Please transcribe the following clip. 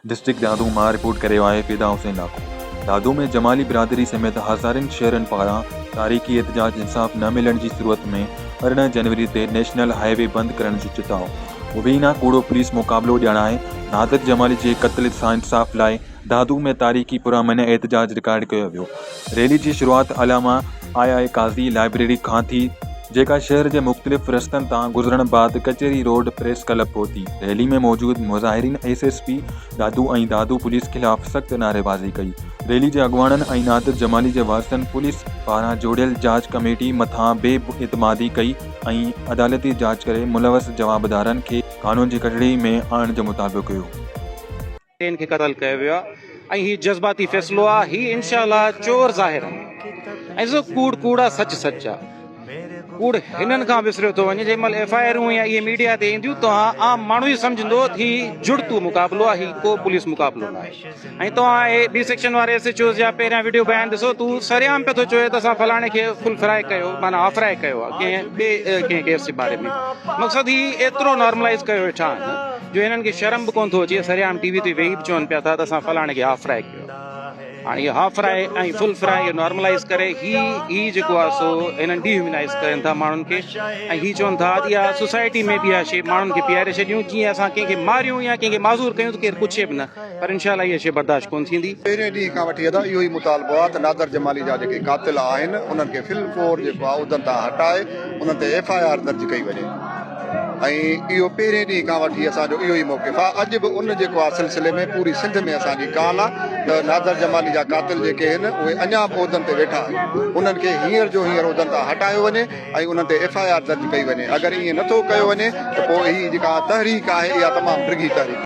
District दादू मां report करे आहे फिदा हुसैन लाखो। दादू में जमाली बिरादरी समेत हज़ारनि शहरनि पारां तारीख़ी एहतजाज इंसाफ़ न मिलण जी सूरत में 18 जनवरी ते नेशनल हाईवे बंद करण जो चिताओ। मुबीना कूड़ो पुलिस मुक़ाबलो ॼाणाए नादर जमाली जे क़त्ल सां इंसाफ़ लाइ दादू में तारीख़ी पुरअमन एहतजाज रिकॉर्ड कयो वियो। रैली जी शुरूआत अलामा आई काज़ी लाइब्रेरी खां थी, जेका शहर के मुख्तलिफ रस्तन तां गुजरण बाद कचहरी रोड प्रेस क्लब पहुती। रैली में मौजूद मुज़ाहिरीन SSP दादू ऐं दादू पुलिस खिलाफ सख्त नारेबाज़ी कई। रैली के अगवाणन ऐं नादिर जमाली के वारसनि पुलिस पारां जोड़ियल जांच कमेटी मथां बेइतमादी कई ऐं अदालती जांच करे मुलवस जवाबदारनि खे कानून की कटड़ी में आणण जो मुतालबो कयो। इनके कत्ल किया वियो आहे ऐं ही जज्बाती फैसलो आहे। ही इंशाअल्लाह चोर ज़ाहिर आहे ऐं कूड़ कूड़ा सच सच आहे। कूड़ हिननि खां विसरियो थो वञे। जेमल FIR या ये मीडिया ते ईंदियूं तव्हां आम माण्हू ई सम्झंदो ही जुड़तू मुक़ाबलो आहे, ही को पुलिस मुक़ाबलो न आहे। ऐं तव्हां B सेक्शन वारे SHOs जा पहिरियां वीडियो बयान ॾिसो, तूं सरेआम पियो थो चवे त असां फलाणे खे फुल फ्राई कयो, माना हाफ फ्राई कयो आहे कंहिं ॿिए कंहिं केस जे बारे में। मक़सद ही एतिरो नॉर्मलाइज़ कयो वेठा आहिनि जो हिननि खे शर्म बि कोन थो अचे। सरेआम TV ते वेही बि चवनि पिया था त असां फलाणे खे हाफ फ्राई कयो। हाणे इहो हाफ फ्राई ऐं फुल फ्राई इहो नॉर्मलाइज़ करे ही जेको आहे सो हिननि डिह्यूमनाइज़ कनि था माण्हुनि खे। ऐं ही चवनि था इहा सोसाइटी में बि इहा शइ माण्हुनि खे पीआरे छॾियूं, जीअं असां कंहिंखे मारियूं या कंहिंखे माज़ूर कयूं त केरु पुछे बि न। पर इंशाअल्लाह इहा शइ बर्दाश्त कोन थींदी। पहिरें ॾींहं खां वठी इहो ई मुतालबो आहे त नादर जमाली जा जेके कातिल आहिनि उन्हनि खे फिल फोर जेको आहे उदनि तां हटाए उन्हनि ते FIR दर्ज कई वञे। ऐं इहो पहिरें ॾींहं खां वठी असांजो इहो ई मौक़िफ़ आहे। अॼु बि उन जेको आहे सिलसिले में पूरी सिंध में असांजी ॻाल्हि आहे त नादर जमाली जा कातिल जेके आहिनि उहे अञा बि उहिदनि ते वेठा आहिनि। उन्हनि खे हींअर जो हींअर उहिदनि तां हटायो वञे ऐं उन्हनि ते FIR दर्ज कई वञे। अगरि ईअं नथो कयो वञे त पोइ ही जेका तहरीक आहे इहा तमामु डिघी तहरीक